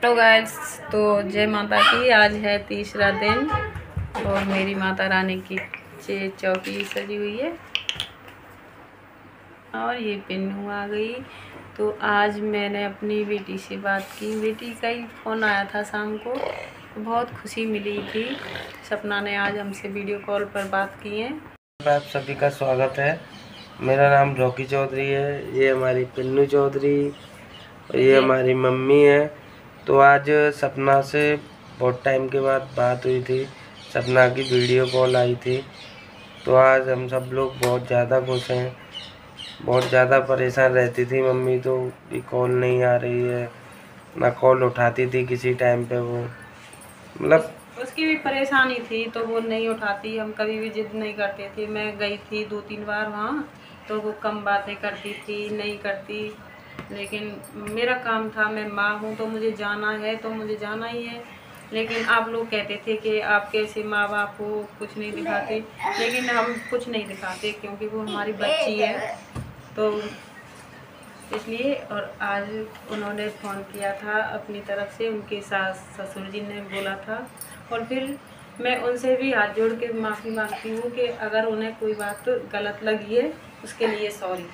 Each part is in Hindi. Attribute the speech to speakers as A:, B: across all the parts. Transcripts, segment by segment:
A: हेलो गाइस, तो जय माता की। आज है तीसरा दिन और मेरी माता रानी की चौकी सजी हुई है और ये पिन्नू आ गई। तो आज मैंने अपनी बेटी से बात की। बेटी का ही फ़ोन आया था शाम को, तो बहुत खुशी मिली थी। सपना ने आज हमसे वीडियो कॉल पर बात की है।
B: आप सभी का स्वागत है। मेरा नाम रॉकी चौधरी है। ये हमारी पिन्नू चौधरी और ये हमारी मम्मी है। तो आज सपना से बहुत टाइम के बाद बात हुई थी। सपना की वीडियो कॉल आई थी। तो आज हम सब लोग बहुत ज़्यादा खुश हैं। बहुत ज़्यादा परेशान रहती थी मम्मी, तो भी कॉल नहीं आ रही है, ना कॉल उठाती थी किसी टाइम पे। वो मतलब
A: उसकी भी परेशानी थी, तो वो नहीं उठाती। हम कभी भी जिद नहीं करते थे। मैं गई थी 2-3 बार वहाँ, तो वो कम बातें करती थी, नहीं करती। लेकिन मेरा काम था, मैं माँ हूँ तो मुझे जाना है, तो मुझे जाना ही है। लेकिन आप लोग कहते थे कि आप कैसे माँ बाप हो, कुछ नहीं दिखाते। लेकिन हम कुछ नहीं दिखाते क्योंकि वो हमारी बच्ची है, तो इसलिए। और आज उन्होंने फ़ोन किया था अपनी तरफ से, उनके सास ससुर जी ने बोला था। और फिर मैं उनसे भी हाथ जोड़ के माफ़ी मांगती हूँ कि अगर उन्हें कोई बात गलत लगी है उसके लिए सॉरी।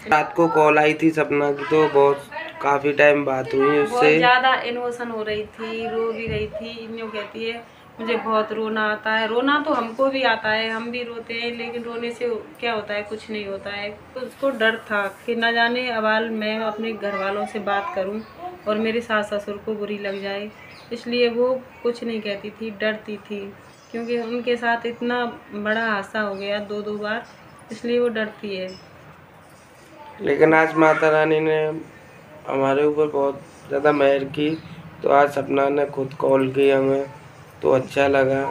B: रात को कॉल आई थी सपना की, तो बहुत काफ़ी टाइम बात हुई उससे।
A: बहुत ज़्यादा इमोशन हो रही थी, रो भी रही थी। यूँ कहती है मुझे बहुत रोना आता है। रोना तो हमको भी आता है, हम भी रोते हैं, लेकिन रोने से क्या होता है, कुछ नहीं होता है। तो उसको डर था कि न जाने अवाल मैं अपने घर वालों से बात करूं और मेरे सास ससुर को बुरी लग जाए, इसलिए वो कुछ नहीं कहती थी, डरती थी। क्योंकि उनके साथ इतना बड़ा हादसा हो गया 2-2 बार, इसलिए वो डरती है।
B: लेकिन आज माता रानी ने हमारे ऊपर बहुत ज़्यादा मेहर की। तो आज सपना ने खुद कॉल की हमें, तो अच्छा लगा।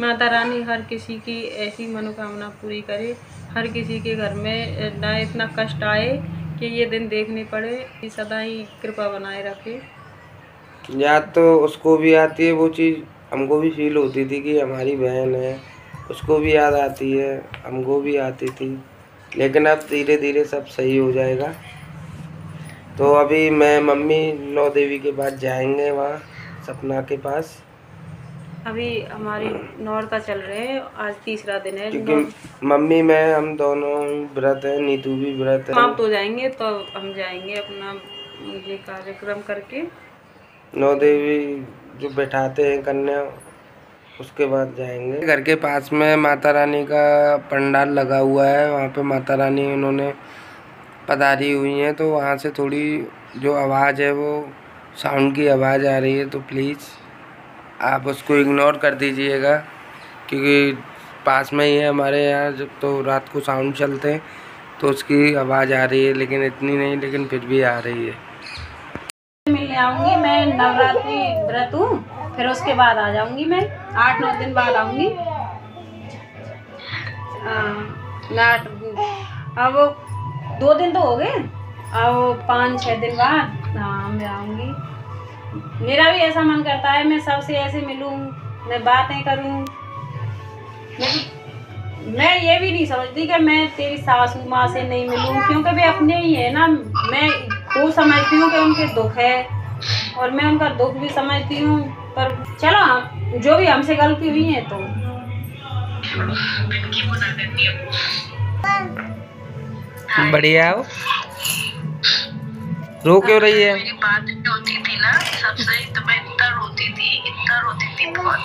A: माता रानी हर किसी की ऐसी मनोकामना पूरी करे, हर किसी के घर में ना इतना कष्ट आए कि ये दिन देखने पड़े। सदा ही कृपा बनाए रखे।
B: याद तो उसको भी आती है वो चीज़, हमको भी फील होती थी कि हमारी बहन है। उसको भी याद आती है, हमको भी आती थी। लेकिन अब धीरे धीरे सब सही हो जाएगा। तो अभी मैं मम्मी नौ देवी के पास जाएंगे, वहाँ सपना के पास।
A: अभी हमारी नौरता चल रहे हैं, आज तीसरा दिन है।
B: क्योंकि मम्मी मैं हम दोनों व्रत है, नीतू भी व्रत है।
A: समाप्त हो जाएंगे तो हम जाएंगे अपना ये कार्यक्रम करके।
B: नौ देवी जो बैठाते हैं कन्या, उसके बाद जाएंगे। घर के पास में माता रानी का पंडाल लगा हुआ है, वहाँ पे माता रानी उन्होंने पधारी हुई हैं। तो वहाँ से थोड़ी जो आवाज़ है वो साउंड की आवाज़ आ रही है, तो प्लीज़ आप उसको इग्नोर कर दीजिएगा। क्योंकि पास में ही है हमारे यहाँ, जब तो रात को साउंड चलते हैं तो उसकी आवाज़ आ रही है, लेकिन इतनी नहीं, लेकिन फिर भी आ रही है।
A: मिलने आऊँगी मैं, नवरात्रि व्रत हूँ, फिर उसके बाद आ जाऊँगी मैं। 8-9 दिन बाद आऊँगी। अब 2 दिन तो हो गए, अब 5-6 दिन बाद हाँ मैं आऊँगी। मेरा भी ऐसा मन करता है मैं सबसे ऐसे मिलूँ, मैं बातें करूँ। मैं ये भी नहीं समझती कि मैं तेरी सासू माँ से नहीं मिलूँ, क्योंकि वे अपने ही है ना। मैं वो समझती हूँ कि उनके दुख है और मैं उनका दुख भी समझती हूँ। पर चलो, जो भी हमसे गलती हुई है तो
B: बढ़िया हो। रो क्यों रही है?
C: मेरी बात होती थी ना सबसे, तो मैं इतना रोती थी बहुत।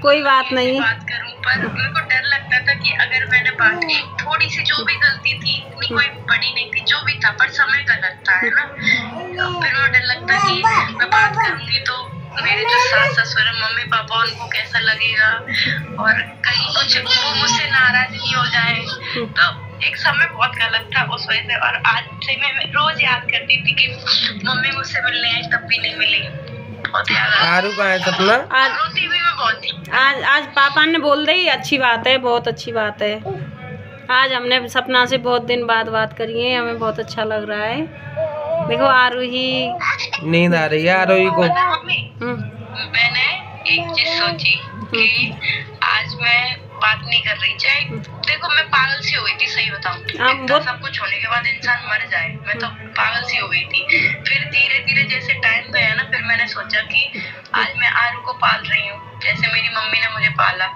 A: कोई बात नहीं।
C: बात करूं, पर मेरे को डर लगता था कि अगर मैंने बात की, थोड़ी सी जो भी गलती थी, इतनी कोई बड़ी नहीं थी, जो भी था, पर समय का लगता है ना। फिर मुझे डर लगता कि मैं बात करूंगी तो मेरे जो सास ससुर है, मम्मी पापा, उनको कैसा लगेगा और कहीं कुछ वो मुझसे नाराज नहीं हो जाए। तो एक समय बहुत गलत था उस वजह से। और आज से मैं रोज याद करती थी कि मम्मी मुझसे मिलने आई, तब भी नहीं मिली। बहुत याद
B: आरू कहाँ है सपना?
C: रोती हुई मैं बहुत थी।
A: आज पापा ने बोल दी, अच्छी बात है, बहुत अच्छी बात है। आज हमने सपना से बहुत दिन बाद बात करी है, हमें बहुत अच्छा लग रहा है। देखो आरूही
B: नींद आ रही है आरोही को।
C: मैंने एक चीज सोची कि आज मैं बात नहीं कर रही। चाहे देखो मैं पागल सी हो गई थी, सही बताऊं, सब कुछ होने के बाद इंसान मर जाए, मैं तो पागल सी हो गई थी। फिर धीरे धीरे जैसे टाइम गया ना, फिर मैंने सोचा कि आज मैं आरू को पाल रही हूँ, जैसे मेरी मम्मी ने मुझे पाला।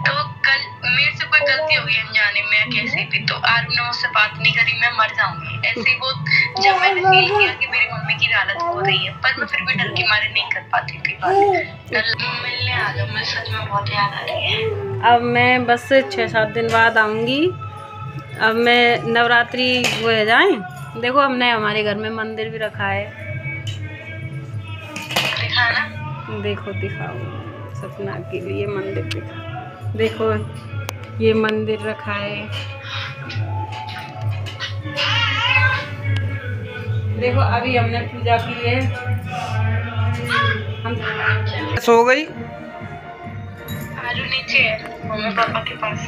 C: तो कल मेरे से कोई गलती होगी अनजाने में कैसे भी, तो आरू ने मुझसे बात नहीं करी, मैं मर जाऊंगी ऐसे। वो जब मैंने फील किया कि मेरी मम्मी की हालत हो रही है, पर मैं फिर भी डर के मारे नहीं कर पाती थी बात। मिलने आ जाओ, मैं सच में बहुत याद आ रही है।
A: अब मैं बस 6-7 दिन बाद आऊँगी। अब मैं नवरात्रि वो है जाए। देखो हमने हमारे घर में मंदिर भी रखा है,
C: दिखाना।
A: देखो दिखाओ, सपना के लिए मंदिर दिखा। देखो ये मंदिर रखा है, देखो अभी हमने पूजा की है। हम
B: सो गई
C: आरू नीचे है मम्मी पापा के पास।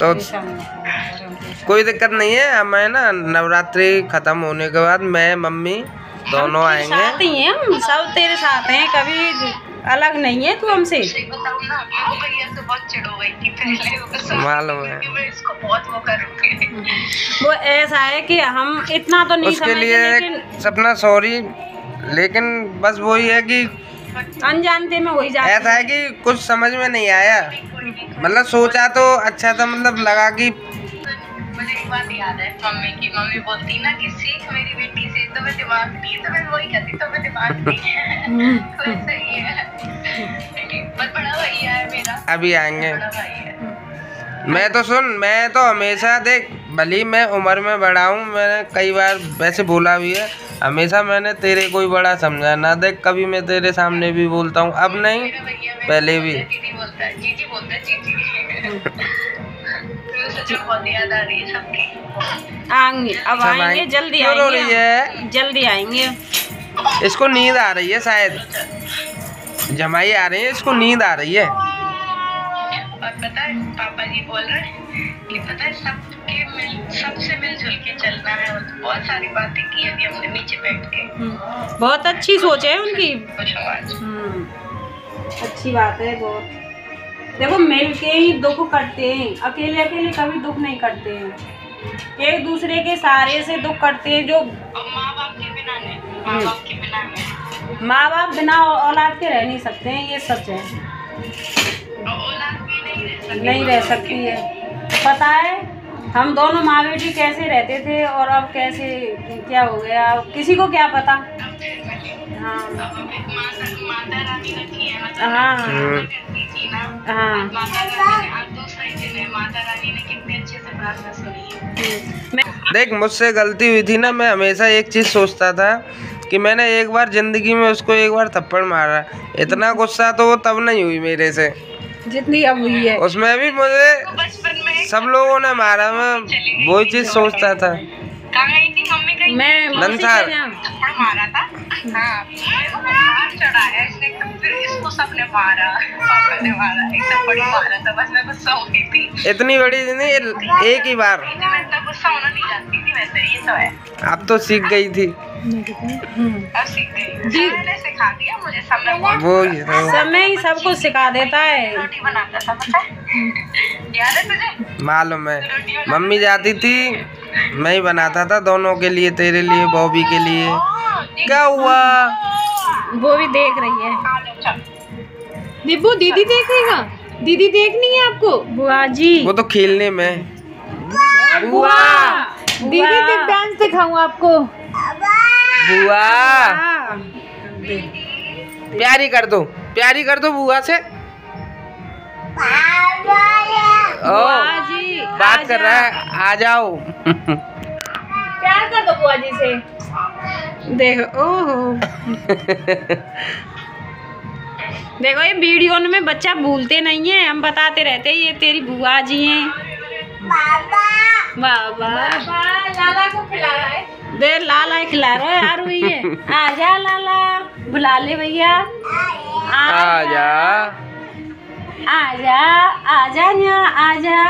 B: तो कोई दिक्कत नहीं है। मैं ना नवरात्रि खत्म होने के बाद मैं मम्मी दोनों आएंगे।
A: साथ ही हैं, हम सब तेरे साथ हैं, कभी अलग नहीं है तू हमसे।
C: बताऊं ना, वो भैया से बहुत चिढ़ हो गई थी पहले,
B: मालूम है
C: मैं इसको बहुत वो करूंगी।
A: वो ऐसा है कि हम इतना तो नहीं
B: उसके लिए
A: लेकिन
B: सपना सॉरी, लेकिन बस वही है कि
A: अनजानते में वही जाते
B: ऐसा है कि कुछ समझ में नहीं आया। मतलब सोचा तो अच्छा था, मतलब लगा कि
C: मुझे एक बात याद है मम्मी की। मम्मी बोलती ना कि सीख मेरी बेटी से, तुम्हें दिमाग नहीं है, तो मैं वही कहती तुम्हें दिमाग नहीं है। तो सही है, पर बड़ा भैया है मेरा,
B: अभी आएंगे।
C: बड़ा भाई है।
B: मैं तो सुन, मैं तो हमेशा देख, भली मैं उम्र में बड़ा हूँ, मैंने कई बार वैसे बोला भी है, हमेशा मैंने तेरे को ही बड़ा समझा ना। देख कभी मैं तेरे सामने भी बोलता हूँ, अब नहीं पहले भी।
C: दीदी बोलता है, जीजी बोलता है, जीजी। सच में बहुत याद आ रही है सबकी।
A: आएंगे, अब आएंगे, जल्दी
B: क्यों रो रही
A: आएंगे, जल्दी आएंगे।
B: इसको नींद आ रही है शायद, जमाई आ रही है, इसको नींद आ रही है।
C: और पता है पापा जी बोल रहे हैं कि पता है सबसे मिलजुल के चलना है। और बहुत सारी बातें की अभी हमने नीचे बैठ के।
A: बहुत अच्छी सोच है उनकी।
C: खुश हूँ आज।
A: अच्छी बात है बहुत। देखो मिल के ही दुख करते हैं, अकेले अकेले कभी दुख नहीं करते हैं। एक दूसरे के सहारे से दुख करते हैं। जो
C: माँ बाप के बिना नहीं, माँ बाप के बिना नहीं,
A: माँ बाप बिना औलाद के रह नहीं सकते हैं, ये सच है।
C: औलाद भी
A: नहीं रह सकती है। पता है हम दोनों माँ बेटी कैसे रहते थे और अब कैसे क्या हो गया, किसी को क्या पता। हाँ
C: माता रानी रखी है,
A: हाँ हाँ
C: माता रानी ने कितने अच्छे से प्रार्थना सुनी है।
B: देख मुझसे गलती हुई थी ना, मैं हमेशा एक चीज़ सोचता था कि मैंने एक बार जिंदगी में उसको एक बार थप्पड़ मारा। इतना गुस्सा तो वो तब नहीं हुई मेरे से
A: जितनी अब हुई है।
B: उसमें भी मुझे
C: बचपन में
B: सब लोगों ने मारा, मैं वही चीज़ सोचता था।
C: कहाँ गई थी मम्मी? कहीं
A: मैं
B: नंसार
C: थप्पड़ मारा था। हाँ मेरे को बुखार चढ़ा है, इसने फिर इसको सबने मारा, पापा ने मारा, एक थप्पड़ मारा था, बस मैं गुस्सा हो गई थी।
B: इतनी बड़ी नहीं, एक ही बार।
C: मैं इतना गुस्सा होना नहीं जानती थी वैसे, ये तो है।
B: अब तो सीख गई थी,
C: अब सीख गई जी, मैंने सिखा दिया मुझे समय।
B: वो
A: समय ही सब कुछ सिखा देता है।
C: रोटी बनाता था पता है, याद है तुझे?
B: मालूम है, मम्मी जाती थी, मैं ही बनाता था दोनों के लिए, तेरे लिए, बॉबी के लिए। क्या हुआ?
A: वो भी देख रही है। दिब्बू दीदी देखेगा, दीदी देखनी है आपको। बुआ जी
B: वो तो खेलने में।
A: बुआ दीदी तक डांस दिखाऊं आपको।
B: बुआ प्यारी कर दो, प्यारी कर दो बुआ से।
A: बुआ जी
B: बात कर रहा है, आ जाओ।
A: प्यार कर दो बुआ जी से। देखो ओहो देखो ये वीडियो में बच्चा भूलते नहीं है, हम बताते रहते हैं ये तेरी बुआ जी हैं। बाबा लाला को खिला रहा है, दे लाला खिला रहा है यार। हुई है, आजा लाला, बुला ले भैया,
B: आजा
A: आजा आजा आजा आजा।